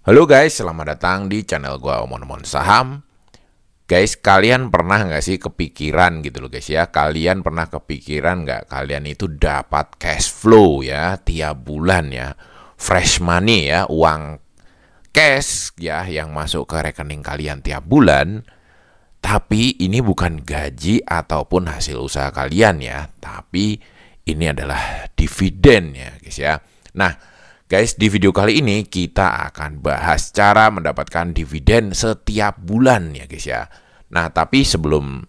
Halo guys, selamat datang di channel gua Omon-Omon Saham. Guys, kalian pernah nggak sih kepikiran gitu loh guys ya? Kalian pernah kepikiran nggak kalian itu dapat cash flow ya tiap bulan ya? Fresh money ya, uang cash ya yang masuk ke rekening kalian tiap bulan. Tapi ini bukan gaji ataupun hasil usaha kalian ya, tapi ini adalah dividen ya guys ya. Nah, guys, di video kali ini kita akan bahas cara mendapatkan dividen setiap bulan ya guys ya. Nah, tapi sebelum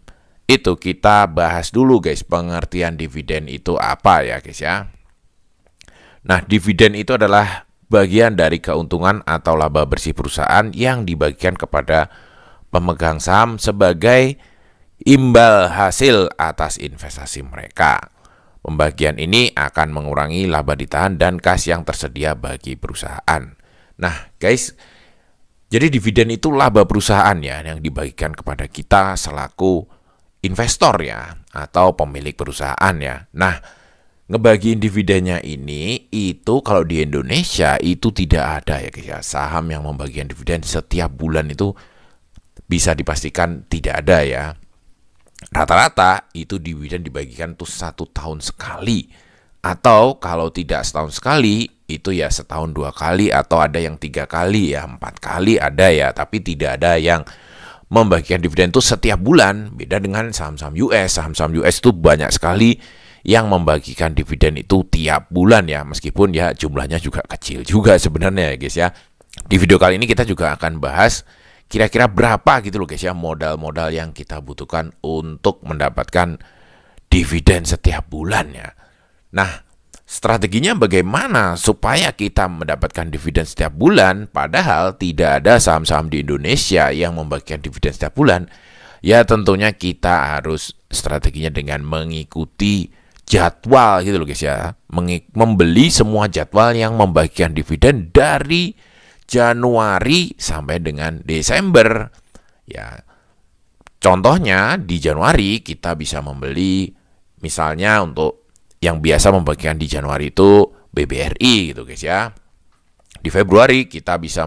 itu kita bahas dulu guys pengertian dividen itu apa ya guys ya. Nah, dividen itu adalah bagian dari keuntungan atau laba bersih perusahaan yang dibagikan kepada pemegang saham sebagai imbal hasil atas investasi mereka. Pembagian ini akan mengurangi laba ditahan dan kas yang tersedia bagi perusahaan. Nah, guys, jadi dividen itu laba perusahaan ya yang dibagikan kepada kita selaku investor ya atau pemilik perusahaan ya. Nah, ngebagiin dividennya ini itu kalau di Indonesia itu tidak ada ya guys ya. Saham yang membagikan dividen setiap bulan itu bisa dipastikan tidak ada ya. Rata-rata itu dividen dibagikan tuh 1 tahun sekali. Atau kalau tidak setahun sekali, itu ya setahun 2 kali. Atau ada yang 3 kali ya, 4 kali ada ya. Tapi tidak ada yang membagikan dividen tuh setiap bulan. Beda dengan saham-saham US. Saham-saham US tuh banyak sekali yang membagikan dividen itu tiap bulan ya. Meskipun ya jumlahnya juga kecil juga sebenarnya ya guys ya. Di video kali ini kita juga akan bahas kira-kira berapa gitu loh guys ya modal-modal yang kita butuhkan untuk mendapatkan dividen setiap bulan ya. Nah, strateginya bagaimana supaya kita mendapatkan dividen setiap bulan padahal tidak ada saham-saham di Indonesia yang membagikan dividen setiap bulan? Ya tentunya kita harus strateginya dengan mengikuti jadwal gitu loh guys ya. Membeli semua jadwal yang membagikan dividen dari Januari sampai dengan Desember. Ya, contohnya di Januari kita bisa membeli misalnya untuk yang biasa membagikan di Januari itu BBRI gitu guys ya. Di Februari kita bisa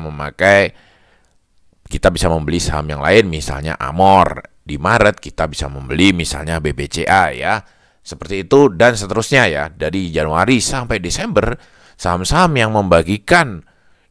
membeli saham yang lain misalnya Amor. Di Maret kita bisa membeli misalnya BBCA ya. Seperti itu dan seterusnya ya. Dari Januari sampai Desember saham-saham yang membagikan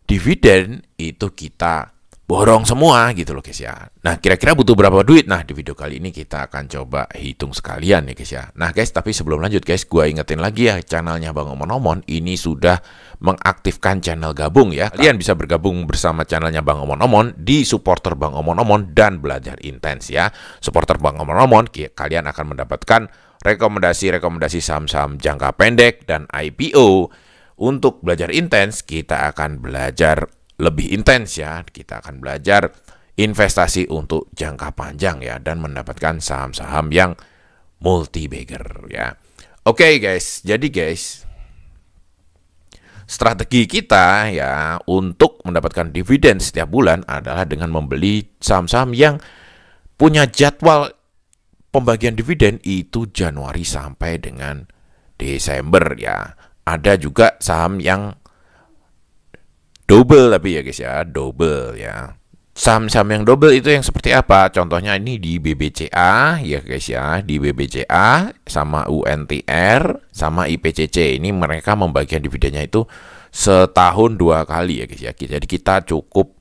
dividen itu kita borong semua gitu loh guys ya. Nah, kira-kira butuh berapa duit? Nah, di video kali ini kita akan coba hitung sekalian ya guys ya. Nah guys, tapi sebelum lanjut guys, gue ingetin lagi ya, channelnya Bang Omon-Omon ini sudah mengaktifkan channel gabung ya. Kalian bisa bergabung bersama channelnya Bang Omon-Omon di supporter Bang Omon-Omon dan belajar intens ya. Supporter Bang Omon-Omon, kalian akan mendapatkan rekomendasi-rekomendasi saham-saham jangka pendek dan IPO. Untuk belajar intens, kita akan belajar lebih intens ya. Kita akan belajar investasi untuk jangka panjang ya dan mendapatkan saham-saham yang multi bagger ya. Oke guys, jadi guys, strategi kita ya untuk mendapatkan dividen setiap bulan adalah dengan membeli saham-saham yang punya jadwal pembagian dividen itu Januari sampai dengan Desember ya. Ada juga saham yang double tapi ya guys ya, double ya. Saham-saham yang double itu yang seperti apa? Contohnya ini di BBCA ya guys ya, di BBCA sama UNTR sama IPCC. Ini mereka membagikan dividennya itu setahun 2 kali ya guys ya. Jadi kita cukup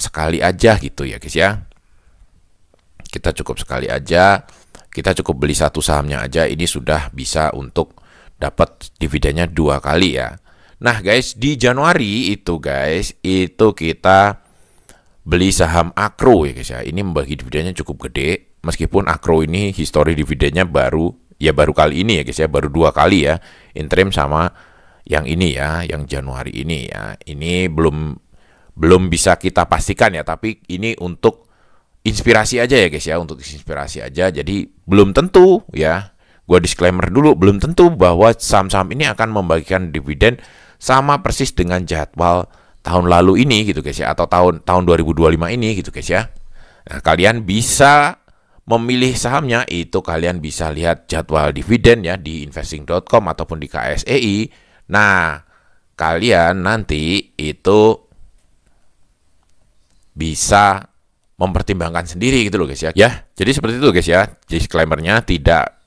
sekali aja gitu ya guys ya. Kita cukup sekali aja, kita cukup beli satu sahamnya aja, ini sudah bisa untuk dapat dividennya 2 kali ya. Nah guys, di Januari itu guys, itu kita beli saham Akro ya guys ya. Ini membagi dividennya cukup gede. Meskipun Akro ini histori dividennya baru kali ini ya guys ya, baru 2 kali ya. Interim sama yang ini ya, yang Januari ini ya. Ini belum bisa kita pastikan ya, tapi ini untuk inspirasi aja ya guys ya, untuk inspirasi aja. Jadi belum tentu ya. Gue disclaimer dulu, belum tentu bahwa saham-saham ini akan membagikan dividen sama persis dengan jadwal tahun lalu ini gitu guys ya, atau tahun 2025 ini gitu guys ya. Nah, kalian bisa memilih sahamnya itu kalian bisa lihat jadwal dividen ya di investing.com ataupun di KSEI. Nah, kalian nanti itu bisa mempertimbangkan sendiri gitu loh guys ya. Ya, jadi seperti itu guys ya. Disclaimer-nya tidak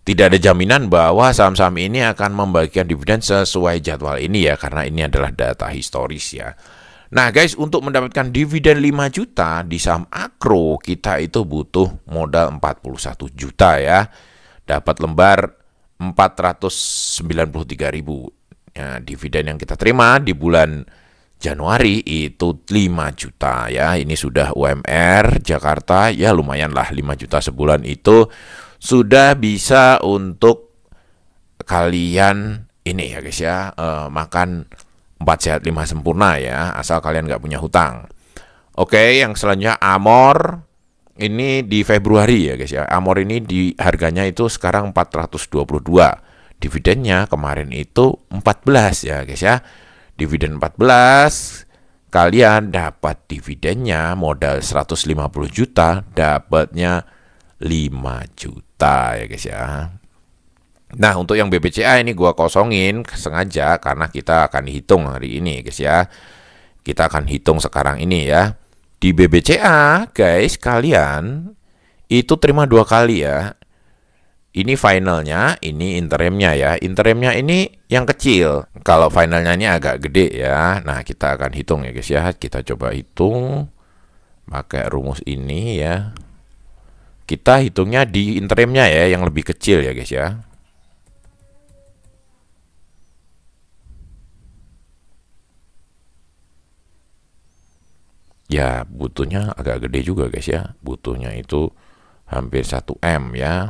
ada jaminan bahwa saham-saham ini akan membagikan dividen sesuai jadwal ini ya, karena ini adalah data historis ya. Nah guys, untuk mendapatkan dividen 5 juta di saham Akro, kita itu butuh modal 41 juta ya. Dapat lembar 493.000. Ya, dividen yang kita terima di bulan Januari itu 5 juta ya. Ini sudah UMR Jakarta ya, lumayan lah 5 juta sebulan itu sudah bisa untuk kalian ini ya guys ya, makan 4 sehat 5 sempurna ya, asal kalian nggak punya hutang. Oke, yang selanjutnya Amor, ini di Februari ya guys ya. Amor ini di harganya itu sekarang 422. Dividennya kemarin itu 14 ya guys ya. Dividen 14, kalian dapat dividennya modal 150 juta, dapatnya 5 juta ya guys ya. Nah, untuk yang BBCA ini gua kosongin sengaja karena kita akan hitung hari ini guys ya. Kita akan hitung sekarang ini ya. Di BBCA guys, kalian itu terima 2 kali ya. Ini finalnya, ini interimnya ya. Interimnya ini yang kecil. Kalau finalnya ini agak gede ya. Nah, kita akan hitung ya guys ya. Kita coba hitung pakai rumus ini ya. Kita hitungnya di interimnya ya, yang lebih kecil ya guys ya. Ya, butuhnya agak gede juga guys ya. Butuhnya itu hampir 1 M ya.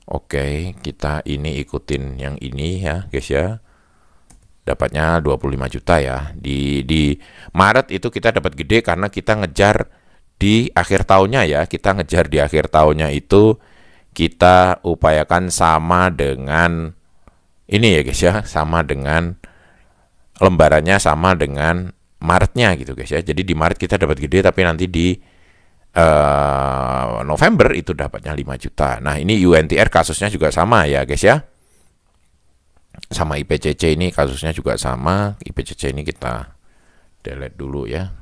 Oke, kita ini ikutin yang ini ya guys ya. Dapatnya 25 juta ya. Di Maret itu kita dapat gede karena kita ngejar di akhir tahunnya ya. Kita ngejar di akhir tahunnya itu kita upayakan sama dengan ini ya guys ya, sama dengan lembarannya sama dengan Maretnya gitu guys ya. Jadi di Maret kita dapat gede, tapi nanti di November itu dapatnya 5 juta. Nah, ini UNTR kasusnya juga sama ya guys ya. Sama IPCC ini kasusnya juga sama. IPCC ini kita delete dulu ya.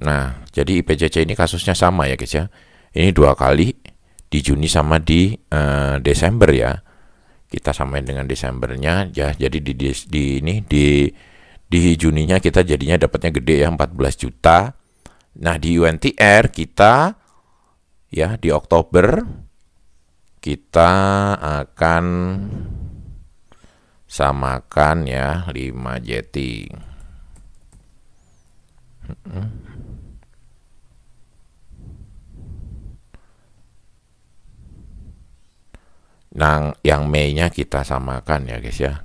Nah, jadi IPCC ini kasusnya sama ya guys ya. Ini 2 kali di Juni sama di Desember ya. Kita samain dengan Desembernya ya. Jadi di Juninya kita jadinya dapatnya gede ya, 14 juta. Nah, di UNTR kita ya di Oktober kita akan samakan ya 5 JT. Nah, yang Mei-nya kita samakan ya guys ya.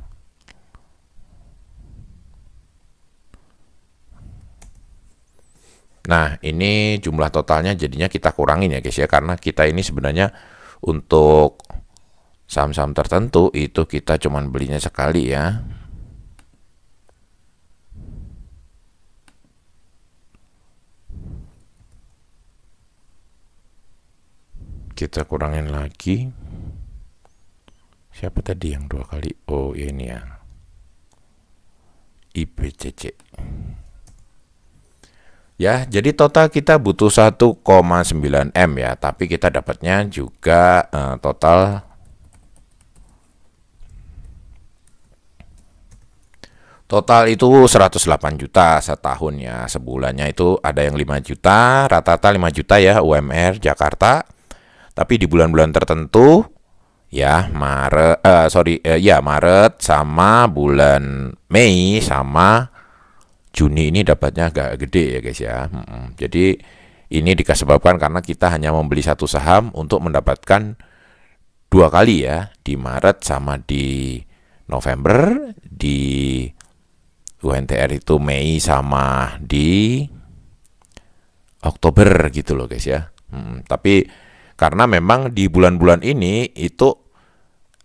Nah, ini jumlah totalnya jadinya kita kurangin ya guys ya, karena kita ini sebenarnya untuk saham-saham tertentu itu kita cuman belinya sekali ya. Kita kurangin lagi. Siapa tadi yang 2 kali? Oh, ini ya. IPCC. Ya, jadi total kita butuh 1,9 M ya, tapi kita dapatnya juga total itu 108 juta setahun ya. Sebulannya itu ada yang 5 juta, rata-rata 5 juta ya UMR Jakarta. Tapi di bulan-bulan tertentu ya Maret sama bulan Mei sama Juni ini dapatnya agak gede ya guys ya. Jadi ini disebabkan karena kita hanya membeli 1 saham untuk mendapatkan 2 kali ya, di Maret sama di November, di UNTR itu Mei sama di Oktober gitu loh guys ya. Tapi karena memang di bulan-bulan ini itu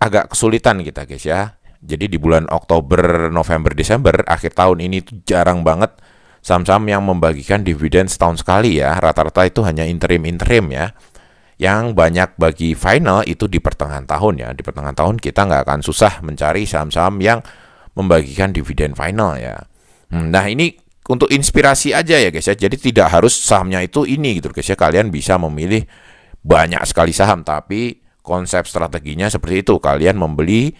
agak kesulitan kita guys ya. Jadi di bulan Oktober, November, Desember, akhir tahun ini itu jarang banget saham-saham yang membagikan dividen setahun sekali ya. Rata-rata itu hanya interim-interim ya. Yang banyak bagi final itu di pertengahan tahun ya. Di pertengahan tahun kita nggak akan susah mencari saham-saham yang membagikan dividen final ya. Nah, ini untuk inspirasi aja ya guys ya. Jadi tidak harus sahamnya itu ini gitu guys ya. Kalian bisa memilih banyak sekali saham, tapi konsep strateginya seperti itu. Kalian membeli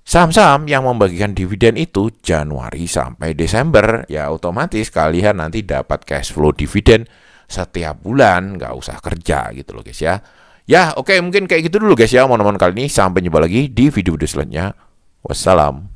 saham-saham yang membagikan dividen itu Januari sampai Desember, ya otomatis kalian nanti dapat cash flow dividen setiap bulan, nggak usah kerja gitu loh guys ya. Ya oke, mungkin kayak gitu dulu guys ya teman-teman kali ini. Sampai jumpa lagi di video-video selanjutnya. Wassalam.